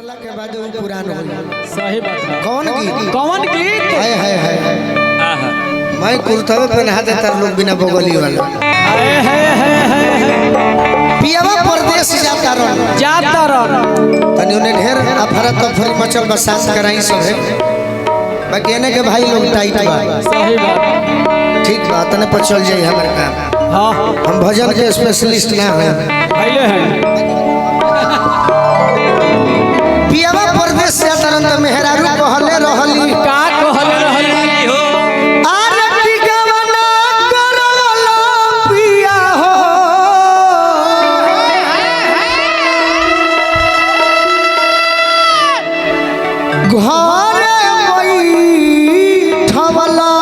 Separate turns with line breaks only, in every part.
मरला के बाद वो पुरान हो गया।
सही बात है।
कौन गीत?
कौन गीत?
हाय मैं कुर्ता पहना देता लोग बिना बगली वाला। पियावा परदेश जाता रह तनी उन्हें ढेर अफरत तफरी मचल बसास कराई सब है। बाकी एने के भाई लोग टाइट बा।
सही बात।
ठीक बात ने पर चल जाई हमर काम।
हां
हम भजन के स्पेशलिस्ट ना है।
पहले है
पियावा परदेश जाता रह त मेहरारू कहले रहली
का कहले रहली हो
आरे टिकवना करवला पिया हो घरे बैठवला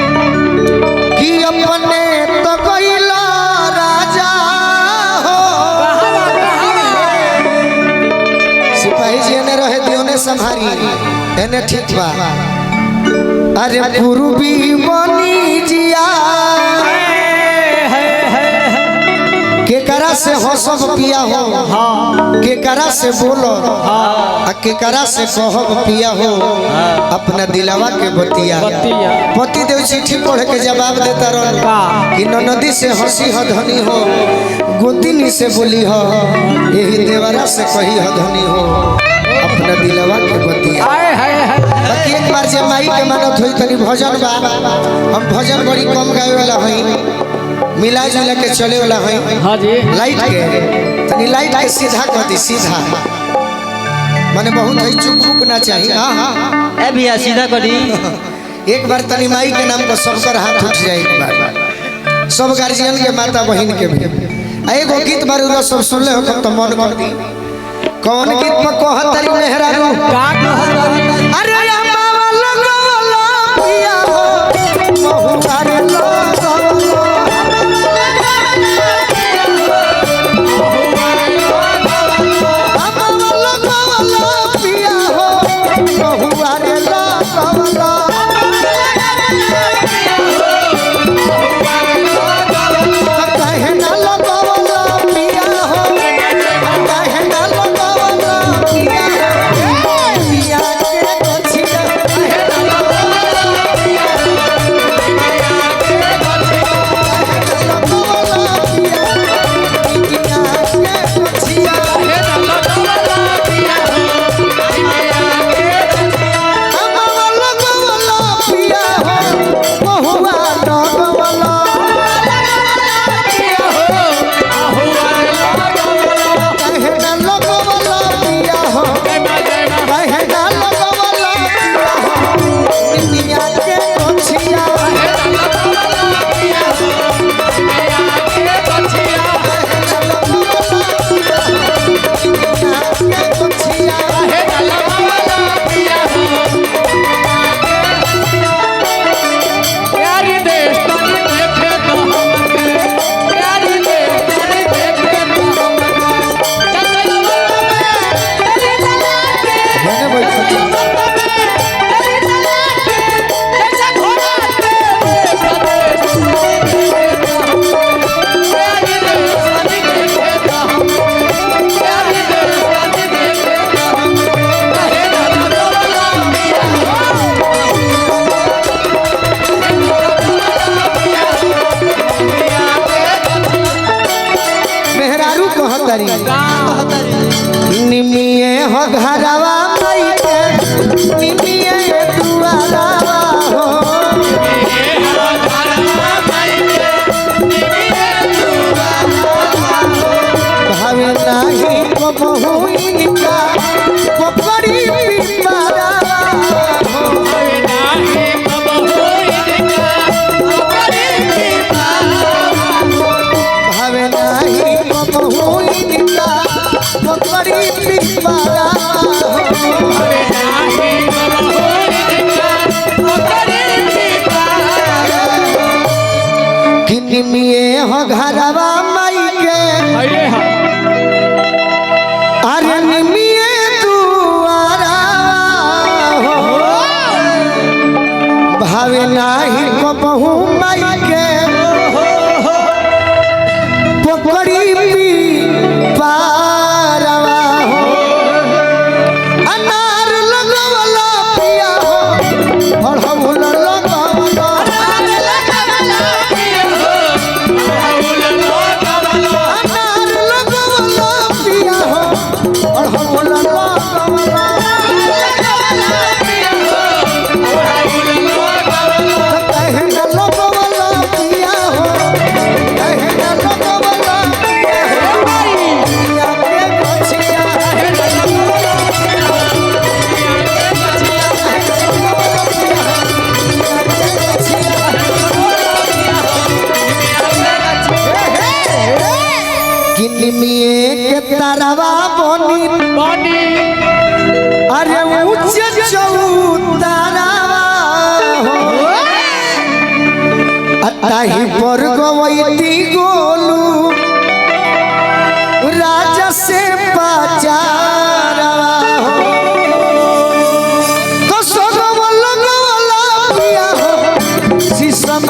कि अपने तो कइला राजा हो सिपाही जी ने रहे दियो ने संभारी एने ठीक बा अरे पूर्वी बनी जिया के करा से हो सब पिया हो के करा से बोलो आ के करा से कहब पिया हो अपना दिलवा के बतिया पति देव चिट्ठी पढ़ के जवाब देता रह कि नदी से हंसी हो धनी हो गोतिनी से बोली हो यही देवरा से कही हो धनी हो अपना दिलवा के बतिया। बाकी एक बार जे माई के मानत होई तनी भजन बा हम भजन बड़ी कम गावे वाला हई मिला जुला के चले वाला हई।
हां जी
लाइट के तनी लाइट के सीधा कर दी सीधा माने बहुत है चुप चुप ना चाहिए। हां
ए भैया सीधा करी
एक बार तनी माई के नाम पर सबकर हाथ उठ जाए एक बार सब गार्जियन के माता बहन के भी एगो गीत बार सब सुनले हो तो मन कर दी कौन गीत में कहत तरी मेहरारू
का कहत
अरे अम्मा लगवला पिया हो बहुवार लगवला अम्मा लगवला पिया हो बहुवार लगवला कहे ना लगवला पिया हो कहे ना लगवला पिया हो पिया के कोछिया कहे ना लगवला पिया लगवला पिया पिया के कोछिया कहे ना लगवला पिया अम्मा लगवला पिया हो बहुआ लगवला कहे ना लगवला पिया हो कहे ना लगवला पिया हो पिया के कोछिया
प्यारी देश तनी देखे तो हमके प्यारी देश तनी देखे तो हमके तेरी तलाक के
मैंने बैठा
तेरी तलाक के जैसे घोड़ा पे प्यारी देश तनी देखे तो हमके प्यारी देश तनी देखे तो हमके कहे ना लगवला
मेहरारू कहतरी निमिये हो घरवा माई के निमिये दुआरवा हो भावे नाही को बहुइनका कोपरी पिपारा हो भावे नाही को बहुइनका कोपरी पिपारा कि निमिये हो घरवा माई के अरे निमिये दुआरा हो भावे नाही को बहु माई के पोखरी किनमिए के तारावा बनी
बनी
अरे ऊंचे चौतारावा हो अताही पर गवैती गोलू राजा से बाजारवा हो तो सोगम लगवला पिया हो शीशम